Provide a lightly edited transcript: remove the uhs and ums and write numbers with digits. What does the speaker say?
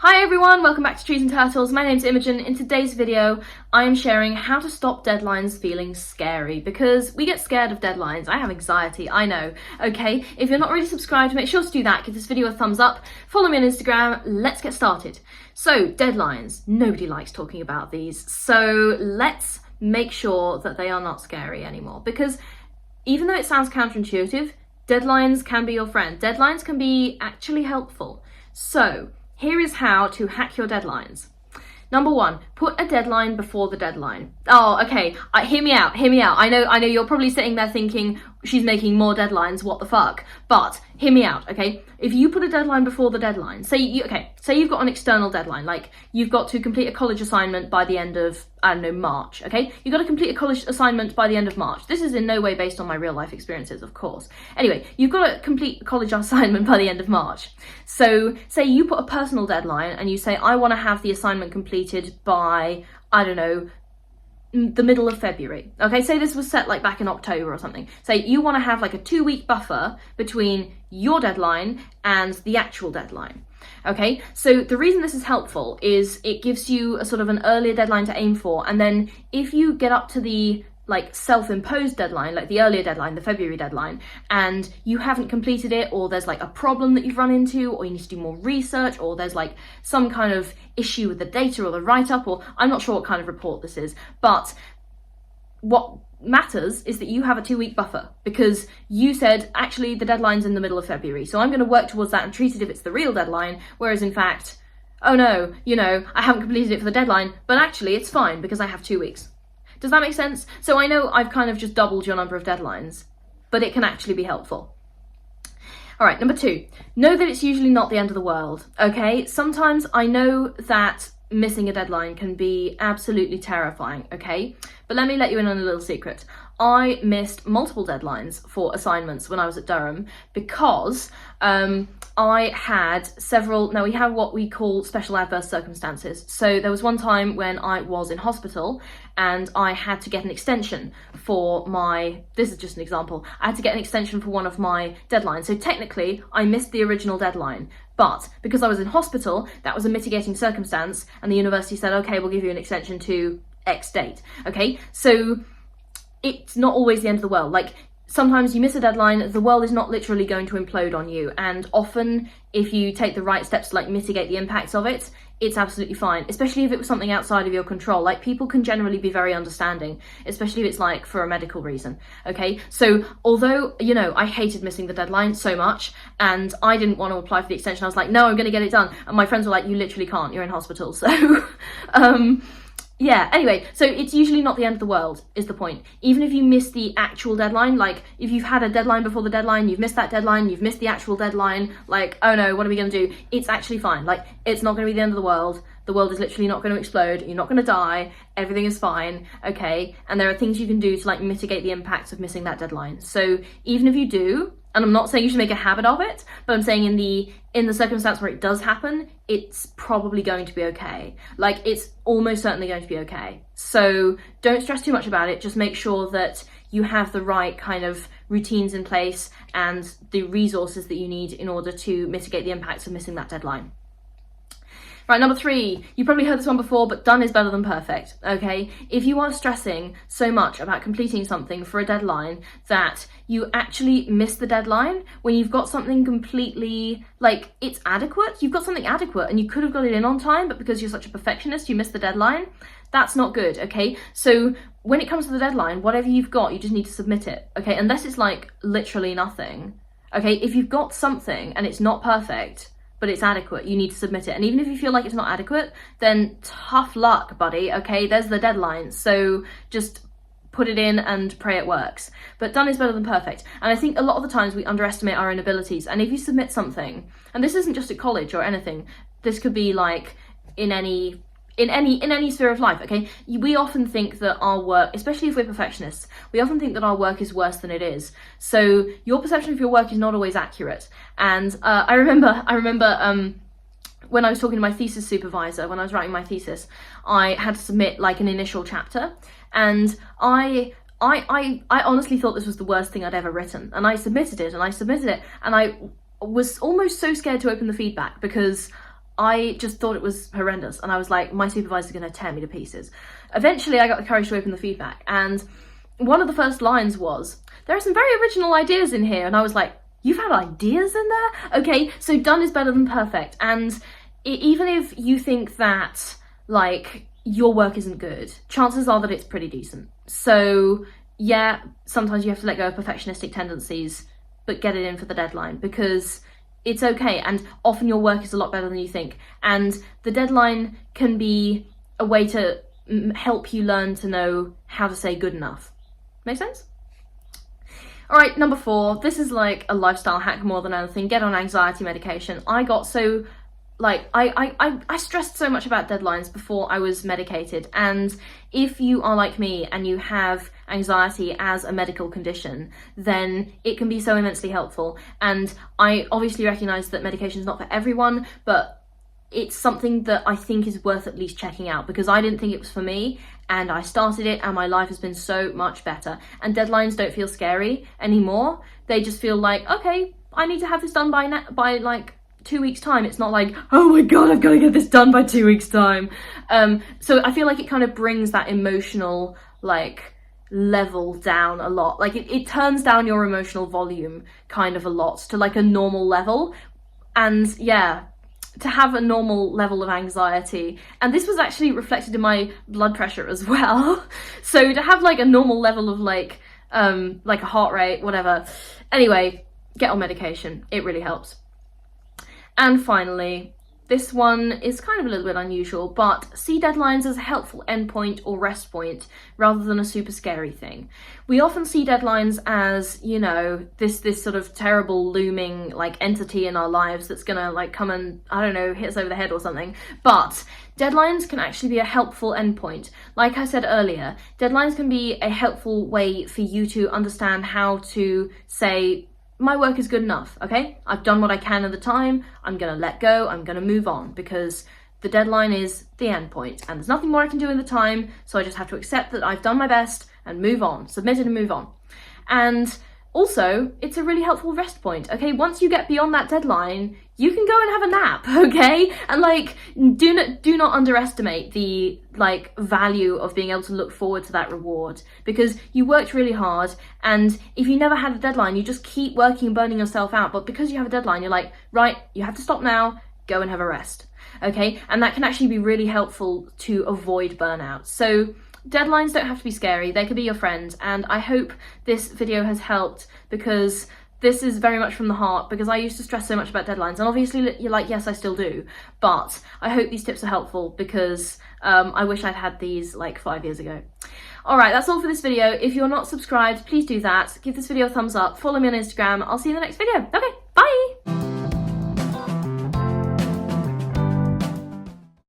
Hi everyone, welcome back to Trees and Turtles. My name's Imogen. In today's video, I am sharing how to stop deadlines feeling scary, because we get scared of deadlines. I have anxiety, I know. Okay, if you're not already subscribed, make sure to do that. Give this video a thumbs up. Follow me on Instagram. Let's get started. So, deadlines. Nobody likes talking about these. So let's make sure that they are not scary anymore, because even though it sounds counterintuitive, deadlines can be your friend. Deadlines can be actually helpful. So, here is how to hack your deadlines. Number one, put a deadline before the deadline. Oh, okay, hear me out. I know you're probably sitting there thinking, she's making more deadlines, what the fuck? But hear me out, okay? If you put a deadline before the deadline, say you've got an external deadline, like you've got to complete a college assignment by the end of, I don't know, March, okay? You've got to complete a college assignment by the end of March. This is in no way based on my real life experiences, of course. Anyway, you've got to complete a college assignment by the end of March. So say you put a personal deadline and you say, I want to have the assignment completed by, I don't know, the middle of February. Okay, say this was set like back in October or something. Say you want to have like a 2-week buffer between your deadline and the actual deadline. Okay, so the reason this is helpful is it gives you a sort of an earlier deadline to aim for, and then if you get up to the like self-imposed deadline, like the earlier deadline, the February deadline, and you haven't completed it, or there's like a problem that you've run into, or you need to do more research, or there's like some kind of issue with the data or the write-up, or I'm not sure what kind of report this is, but what matters is that you have a 2-week buffer, because you said, actually, the deadline's in the middle of February, so I'm going to work towards that and treat it if it's the real deadline, whereas in fact, oh no, I haven't completed it for the deadline, but actually it's fine because I have 2 weeks. Does that make sense? So I know I've kind of just doubled your number of deadlines, but it can actually be helpful. All right, number 2, know that it's usually not the end of the world, okay? Sometimes I know that missing a deadline can be absolutely terrifying, okay? But let me let you in on a little secret. I missed multiple deadlines for assignments when I was at Durham because I had several, now we have what we call special adverse circumstances. So there was one time when I was in hospital and I had to get an extension for this is just an example, I had to get an extension for one of my deadlines. So technically I missed the original deadline, but because I was in hospital, that was a mitigating circumstance, and the university said, okay, we'll give you an extension to X date, okay? So it's not always the end of the world. Like, sometimes you miss a deadline, the world is not literally going to implode on you, and often if you take the right steps to like mitigate the impacts of it, it's absolutely fine, especially if it was something outside of your control. Like, people can generally be very understanding, especially if it's like for a medical reason, okay? So although, I hated missing the deadline so much and I didn't want to apply for the extension, I was like, no, I'm going to get it done. And my friends were like, you literally can't, you're in hospital. So, yeah, anyway, so it's usually not the end of the world, is the point. Even if you miss the actual deadline, like if you've had a deadline before the deadline, you've missed that deadline, you've missed the actual deadline, like, oh no, what are we going to do? It's actually fine. Like, it's not going to be the end of the world. The world is literally not going to explode. You're not going to die. Everything is fine, okay? And there are things you can do to like mitigate the impacts of missing that deadline. So even if you do, and I'm not saying you should make a habit of it, but I'm saying in the circumstance where it does happen, it's probably going to be okay. Like, it's almost certainly going to be okay. So don't stress too much about it. Just make sure that you have the right kind of routines in place and the resources that you need in order to mitigate the impacts of missing that deadline. Right, number 3, you probably heard this one before, but done is better than perfect, okay? If you are stressing so much about completing something for a deadline that you actually miss the deadline when you've got something completely, like, it's adequate, you've got something adequate and you could have got it in on time, but because you're such a perfectionist, you missed the deadline, that's not good, okay? So when it comes to the deadline, whatever you've got, you just need to submit it, okay? Unless it's like literally nothing, okay? If you've got something and it's not perfect, but it's adequate, you need to submit it. And even if you feel like it's not adequate, then tough luck, buddy, okay? There's the deadline, so just put it in and pray it works. But done is better than perfect. And I think a lot of the times we underestimate our own abilities. And if you submit something, and this isn't just at college or anything, this could be like in any sphere of life, okay? We often think that our work, especially if we're perfectionists, we often think that our work is worse than it is. So your perception of your work is not always accurate. And I remember when I was talking to my thesis supervisor, when I was writing my thesis, I had to submit like an initial chapter, and I honestly thought this was the worst thing I'd ever written. And I submitted it, and I was almost so scared to open the feedback because I just thought it was horrendous, and I was like, my supervisor's going to tear me to pieces. Eventually, I got the courage to open the feedback, and one of the first lines was, there are some very original ideas in here, and I was like, you've had ideas in there? Okay, so done is better than perfect, and even if you think that, like, your work isn't good, chances are that it's pretty decent. So yeah, sometimes you have to let go of perfectionistic tendencies, but get it in for the deadline, because it's okay, and often your work is a lot better than you think, and the deadline can be a way to help you learn to know how to say good enough. Make sense? All right, number 4, this is like a lifestyle hack more than anything. Get on anxiety medication. I got so, like, I stressed so much about deadlines before I was medicated, and if you are like me and you have anxiety as a medical condition, then it can be so immensely helpful. And I obviously recognise that medication is not for everyone, but it's something that I think is worth at least checking out, because I didn't think it was for me, and I started it and my life has been so much better. And deadlines don't feel scary anymore. They just feel like, okay, I need to have this done by like 2 weeks time. It's not like, oh my god, I've got to get this done by 2 weeks time. So I feel like it kind of brings that emotional like level down a lot. Like it turns down your emotional volume kind of a lot to like a normal level. And yeah, to have a normal level of anxiety, and this was actually reflected in my blood pressure as well. So to have like a normal level of like a heart rate, whatever. Anyway, get on medication. It really helps. And finally, this one is kind of a little bit unusual, but see deadlines as a helpful endpoint or rest point rather than a super scary thing. We often see deadlines as, you know, this sort of terrible looming like entity in our lives that's gonna like come and, I don't know, hit us over the head or something. But deadlines can actually be a helpful endpoint. Like I said earlier, deadlines can be a helpful way for you to understand how to say, my work is good enough, okay? I've done what I can at the time, I'm gonna let go, I'm gonna move on, because the deadline is the end point, and there's nothing more I can do in the time, so I just have to accept that I've done my best and move on, submit it and move on. And also, it's a really helpful rest point, okay? Once you get beyond that deadline, you can go and have a nap, okay? And like, do not underestimate the like value of being able to look forward to that reward, because you worked really hard, and if you never had a deadline, you just keep working and burning yourself out. But because you have a deadline, you're like, right, you have to stop now, go and have a rest, okay? And that can actually be really helpful to avoid burnout. So deadlines don't have to be scary, they could be your friend, and I hope this video has helped, because this is very much from the heart, because I used to stress so much about deadlines, and obviously you're like, yes, I still do, but I hope these tips are helpful, because I wish I'd had these like 5 years ago. Alright, that's all for this video. If you're not subscribed, please do that. Give this video a thumbs up, follow me on Instagram. I'll see you in the next video. Okay, bye!